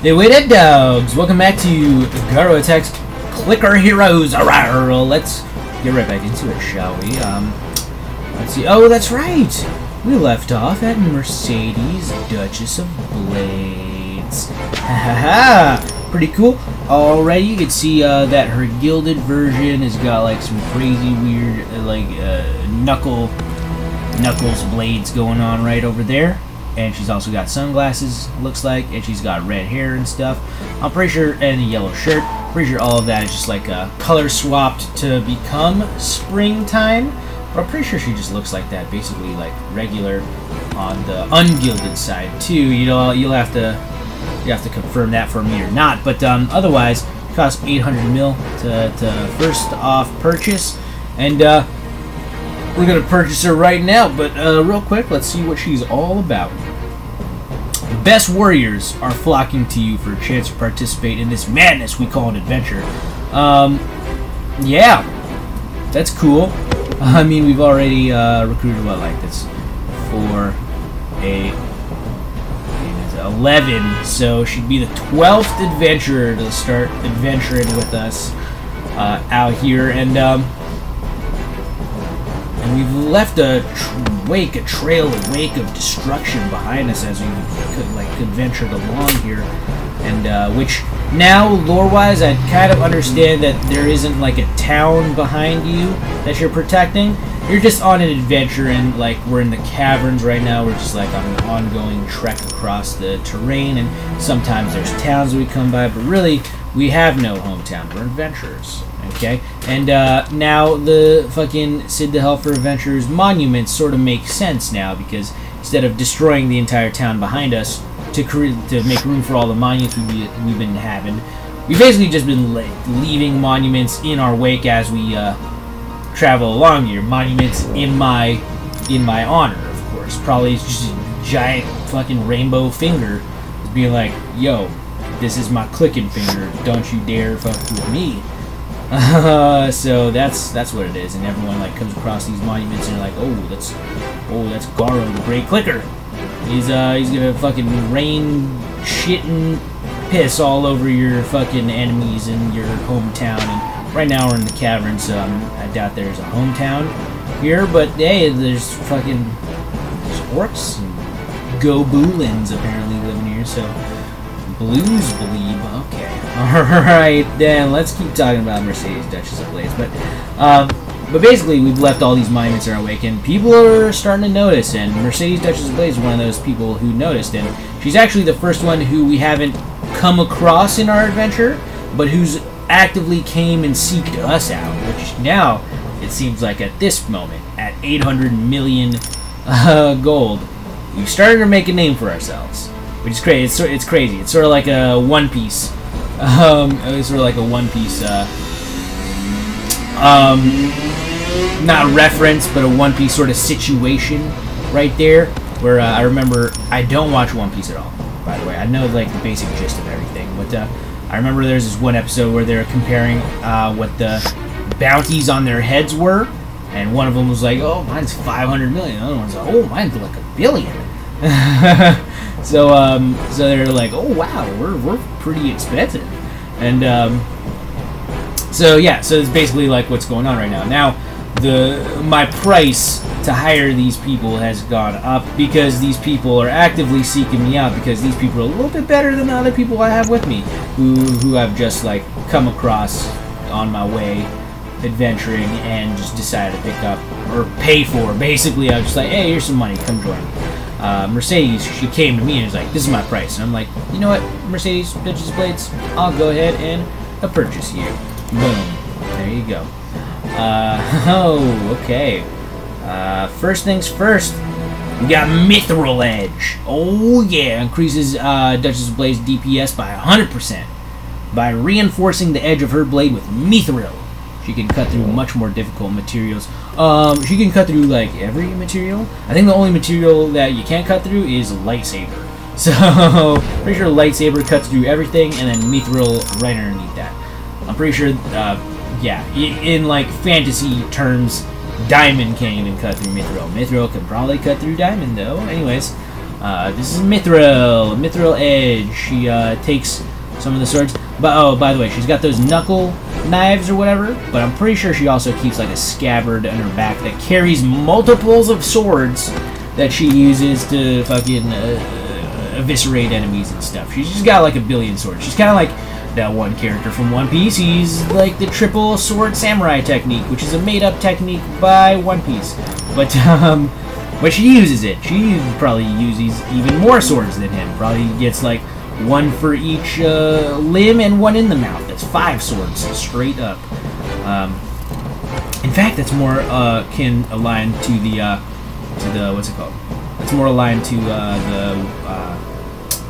They waited, dogs. Welcome back to Garo Attacks Clicker Heroes. Arrgh. Let's get right back into it, shall we? Let's see. Oh, that's right. We left off at Mercedes, Duchess of Blades. Ha ha ha. Pretty cool. Already, you can see that her gilded version has got like some crazy weird knuckles blades going on right over there. And she's also got sunglasses, looks like, and she's got red hair and stuff. I'm pretty sure, and a yellow shirt. Pretty sure all of that is just like color swapped to become springtime. But I'm pretty sure she just looks like that, basically like regular on the ungilded side too. You know, you have to confirm that for me or not. But otherwise, it costs 800 mil to first off purchase, and we're gonna purchase her right now. But real quick, let's see what she's all about. The best warriors are flocking to you for a chance to participate in this madness we call an adventure. Yeah, that's cool. I mean, we've already recruited what, like this 4, 8, 11. So she'd be the 12th adventurer to start adventuring with us out here, and we've left a wake of destruction behind us as we could ventured along here, and which now lore-wise I kind of understand that there isn't like a town behind you that you're protecting. You're just on an adventure, and like we're in the caverns right now. We're just like on an ongoing trek across the terrain, and sometimes there's towns that we come by, but really we have no hometown. We're adventurers. Okay, and now the fucking Sid the Helper Adventurers monuments sort of make sense now, because instead of destroying the entire town behind us to make room for all the monuments we've been having, we've basically just been leaving monuments in our wake as we travel along here. Monuments in my honor, of course. Probably it's just a giant fucking rainbow finger being like, yo, this is my clicking finger. Don't you dare fuck with me. So that's what it is, and everyone like comes across these monuments and they're like, oh, that's Garo, the Great Clicker. He's gonna fucking rain shit and piss all over your fucking enemies in your hometown. And right now we're in the cavern, so I doubt there's a hometown here. But hey, there's orcs and goboolins apparently living here. So blues believe. Okay. Alright, then let's keep talking about Mercedes, Duchess of Blades. But basically, we've left all these monuments in our wake, and people are starting to notice, and Mercedes, Duchess of Blades is one of those people who noticed, and she's actually the first one who we haven't come across in our adventure, but who's actively came and seeked us out, which now, it seems like at this moment, at 800 million gold, we've started to make a name for ourselves, which is crazy. It's crazy. It's sort of like a One Piece. It's sort of like a One Piece, not reference, but a One Piece sort of situation right there, where I remember, I don't watch One Piece at all, by the way. I know like the basic gist of everything, but I remember there's this one episode where they're comparing what the bounties on their heads were, and one of them was like, oh, mine's 500 million. The other one's like, oh, mine's like $1 billion. So they're like, oh wow, we're pretty expensive, and so yeah, so it's basically like what's going on right now. Now, my price to hire these people has gone up because these people are actively seeking me out, because these people are a little bit better than the other people I have with me, who I've just like come across on my way adventuring and just decided to pick up or pay for. Basically, I was just like, hey, here's some money, come join me. Mercedes, she came to me and was like, this is my price. And I'm like, you know what, Mercedes, Duchess of Blades, I'll go ahead and purchase you. Boom. There you go. Oh, okay. First things first, we got Mithril Edge. Oh, yeah. Increases Duchess of Blades' DPS by 100% by reinforcing the edge of her blade with Mithril. She can cut through much more difficult materials. She can cut through, like, every material. I think the only material that you can't cut through is lightsaber. So, pretty sure lightsaber cuts through everything, and then Mithril right underneath that. I'm pretty sure, yeah, in, like, fantasy terms, Diamond can't even cut through Mithril. Mithril can probably cut through Diamond, though. Anyways, This is Mithril Edge. She takes some of the swords. But oh, by the way, she's got those knuckle knives or whatever. But I'm pretty sure she also keeps like a scabbard on her back that carries multiples of swords that she uses to fucking eviscerate enemies and stuff. She's just got like a billion swords. She's kind of like that one character from One Piece. He's like the triple sword samurai technique, which is a made-up technique by One Piece. But she uses it. She probably uses even more swords than him. Probably gets like one for each limb and one in the mouth. That's 5 swords straight up. In fact, that's more aligned to the what's it called? It's more aligned to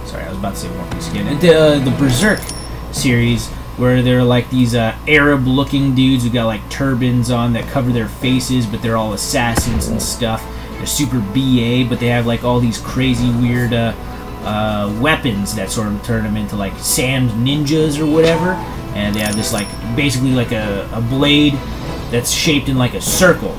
sorry, I was about to say One Piece again. The Berserk series, where they're like these Arab-looking dudes who got like turbans on that cover their faces, but they're all assassins and stuff. They're super BA, but they have like all these crazy weird weapons that sort of turn them into like sand ninjas or whatever. And they have this like basically like a blade that's shaped in like a circle,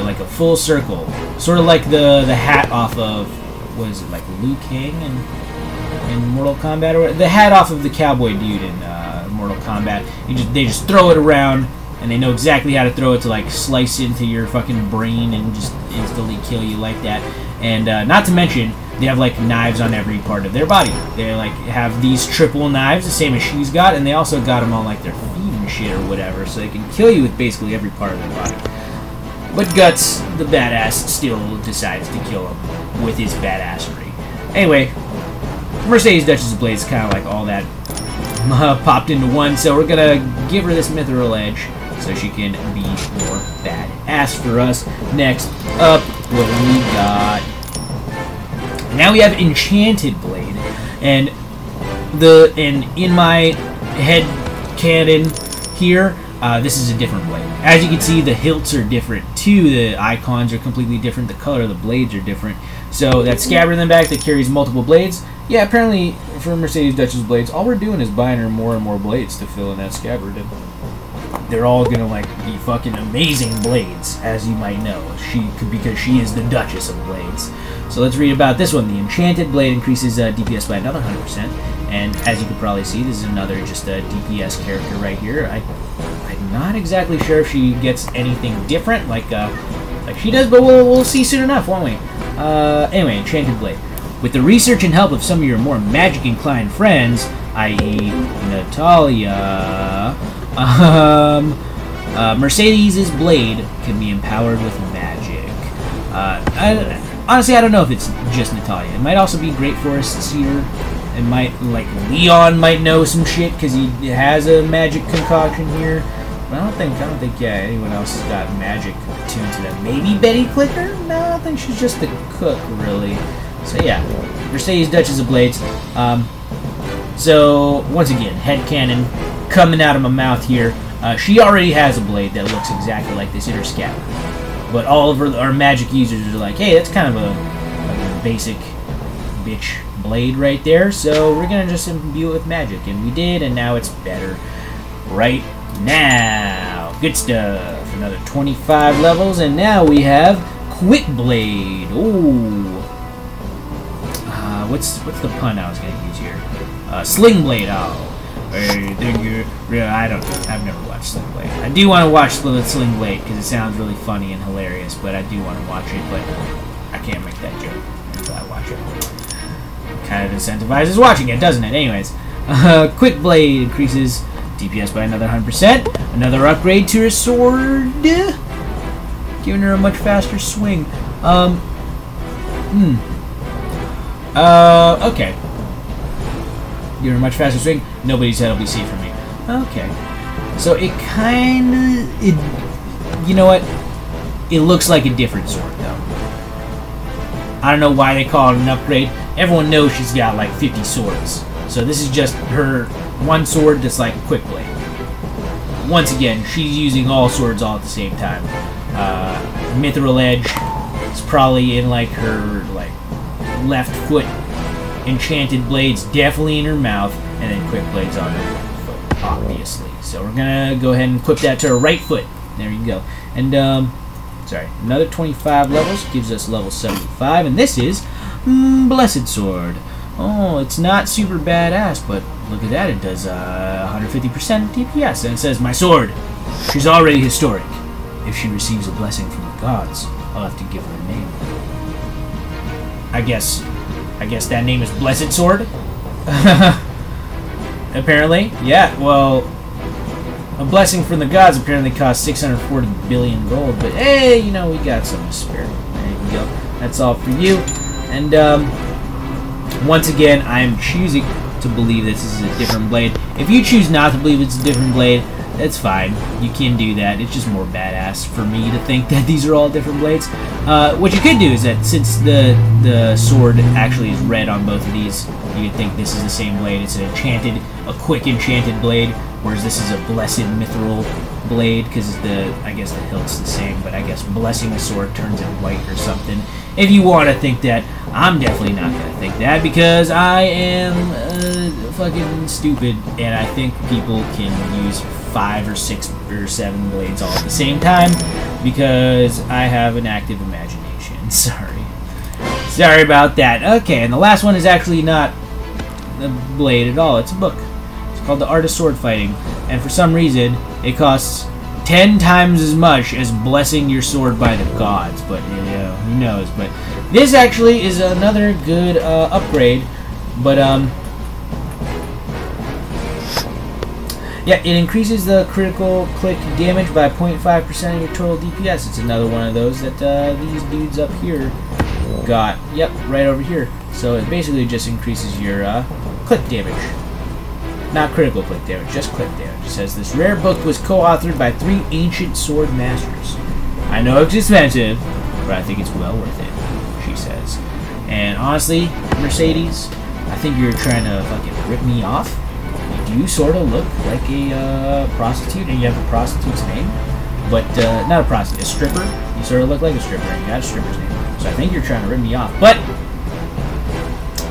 like a full circle, sort of like the hat off of, what is it, like Liu Kang in Mortal Kombat, or the hat off of the cowboy dude in Mortal Kombat. They just throw it around, and they know exactly how to throw it to like slice into your fucking brain and just instantly kill you like that. And not to mention, they have like knives on every part of their body. They like have these triple knives, the same as she's got, and they also got them on like their feet and shit or whatever, so they can kill you with basically every part of their body. But Guts, the badass, still decides to kill him with his badassery. Anyway, Mercedes Duchess of Blades, kind of like all that popped into one, so we're gonna give her this Mithril Edge so she can be more badass for us. Next up, what we got? Now we have Enchanted Blade, and in my head canon here, this is a different blade. As you can see, the hilts are different too. The icons are completely different. The color of the blades are different. So that scabbard in the back that carries multiple blades. Yeah, apparently for Mercedes Duchess Blades, all we're doing is buying her more and more blades to fill in that scabbard. And they're all gonna like be fucking amazing blades, as you might know. Because she is the Duchess of Blades. So let's read about this one. The Enchanted Blade increases DPS by another 100%. And as you can probably see, this is another just a DPS character right here. I'm not exactly sure if she gets anything different like she does, but we'll see soon enough, won't we? Anyway, Enchanted Blade. With the research and help of some of your more magic-inclined friends, i.e. Natalia, Mercedes' blade can be empowered with magic. Honestly, I don't know if it's just Natalia. It might also be Great Forest Seer. It might, like, Leon might know some shit because he has a magic concoction here. But I don't think, yeah, anyone else has got magic attuned to them. Maybe Betty Clicker? No, I think she's just the cook, really. So yeah, Mercedes Duchess of Blades. So once again, headcanon coming out of my mouth here. She already has a blade that looks exactly like this in her scabbard. But all of our magic users are like, hey, that's kind of a basic bitch blade right there. So we're gonna just imbue it with magic, and we did, and now it's better right now. Good stuff. Another 25 levels, and now we have Quick Blade. Ooh. What's the pun I was gonna use here? Sling Blade. Oh. I've never watched Sling Blade. I do want to watch Sling Blade because it sounds really funny and hilarious, but I do want to watch it, but I can't make that joke until I watch it. Kind of incentivizes watching it, doesn't it? Anyways, Quick Blade increases DPS by another 100%. Another upgrade to her sword, giving her a much faster swing. Okay. Give her a much faster swing. Nobody's head will be safe from me. Okay. So it you know what? It looks like a different sword, though. I don't know why they call it an upgrade. Everyone knows she's got like 50 swords. So this is just her one sword that's like a Quick Blade. Once again, she's using all swords all at the same time. Mithril Edge is probably in like her left foot. Enchanted Blade's definitely in her mouth, and then Quick Blade's on her foot, obviously. So we're gonna go ahead and equip that to her right foot. There you go. And sorry, another 25 levels gives us level 75, and this is Blessed Sword. Oh, it's not super badass, but look at that. It does 150% DPS. And it says, my sword. She's already historic. If she receives a blessing from the gods, I'll have to give her a name. I guess that name is Blessed Sword? Apparently. Yeah, well, a blessing from the gods apparently costs 640 billion gold, but hey, you know, we got some to spare. There you go. That's all for you. And, once again, I'm choosing to believe this is a different blade. If you choose not to believe it's a different blade, that's fine. You can do that. It's just more badass for me to think that these are all different blades. What you could do is that since the sword actually is red on both of these, you could think this is the same blade. It's a quick enchanted blade, whereas this is a blessed mithril blade, because I guess the hilt's the same, but I guess blessing the sword turns it white or something. If you want to think that, I'm definitely not going to think that, because I am fucking stupid, and I think people can use 5 or 6 or 7 blades all at the same time, because I have an active imagination. Sorry about that. Okay, and the last one is actually not a blade at all. It's a book. It's called The Art of Sword Fighting, and for some reason, it costs 10 times as much as blessing your sword by the gods, but you know, who knows. But this actually is another good upgrade, but yeah, it increases the critical click damage by 0.5% of your total DPS. It's another one of those that these dudes up here got. Yep, right over here. So it basically just increases your click damage. Not critical click damage, just click damage. It says, this rare book was co-authored by 3 ancient sword masters. I know it's expensive, but I think it's well worth it, she says. And honestly, Mercedes, I think you're trying to fucking rip me off. You do sort of look like a prostitute, and you have a prostitute's name. But, not a prostitute, a stripper. You sort of look like a stripper, and you got a stripper's name. So I think you're trying to rip me off. But,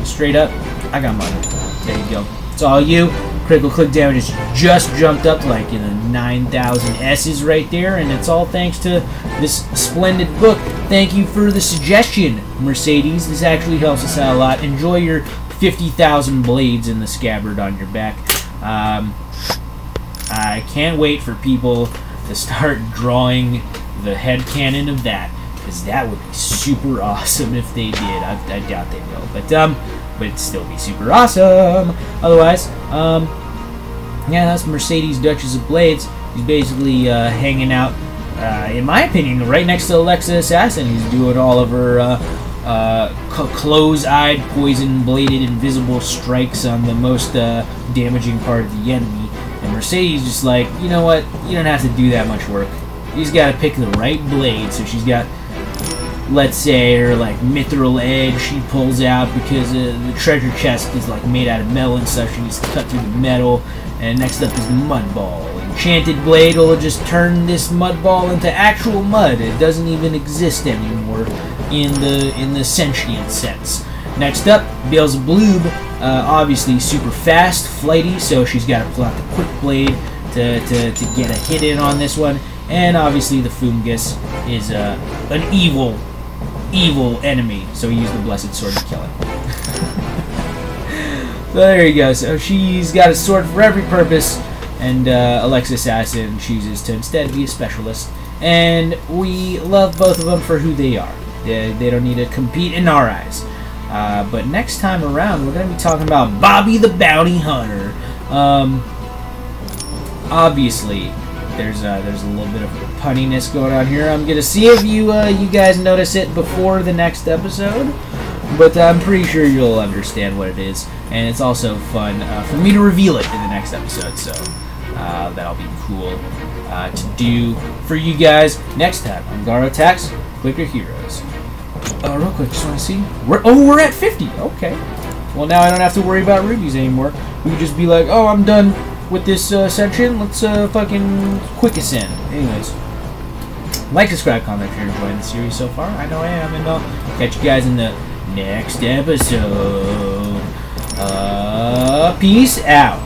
straight up, I got money. There you go. It's all you. Critical click damage has just jumped up like in the 9,000 S's right there, and it's all thanks to this splendid book. Thank you for the suggestion, Mercedes. This actually helps us out a lot. Enjoy your 50,000 blades in the scabbard on your back. I can't wait for people to start drawing the headcanon of that, because that would be super awesome if they did. I doubt they will, but it'd still be super awesome. Otherwise, yeah, that's Mercedes Duchess of Blades. He's basically hanging out, in my opinion, right next to Alexa Assassin. He's doing all of her close-eyed, poison-bladed, invisible strikes on the most damaging part of the enemy. And Mercedes just like, you know what? You don't have to do that much work. You just gotta pick the right blade. So she's got, let's say, her like mithril edge she pulls out because the treasure chest is like made out of metal and stuff. She needs to cut through the metal. And next up is the mud ball. Enchanted blade will just turn this mud ball into actual mud. It doesn't even exist anymore in the sentient sense. Next up, Beelzebub, obviously super fast, flighty, so she's got to pull out the quick blade to get a hit in on this one. And obviously the Fungus is an evil enemy, so we use the Blessed Sword to kill it. So there you go. So she's got a sword for every purpose, and Alexa Assassin chooses to instead be a specialist. And we love both of them for who they are. They don't need to compete in our eyes. But next time around, we're going to be talking about Bobby the Bounty Hunter. Obviously, there's a little bit of punniness going on here. I'm going to see if you guys notice it before the next episode. But I'm pretty sure you'll understand what it is. And it's also fun for me to reveal it in the next episode. So that'll be cool to do for you guys next time on Garo Attacks Clicker Heroes. Real quick, just want to see. We're at 50. Okay. Well, now I don't have to worry about rubies anymore. We can just be like, oh, I'm done with this section. Let's fucking quick ascend. Anyways, like, subscribe, comment if you're enjoying the series so far. I know I am, and I'll catch you guys in the next episode. Peace out.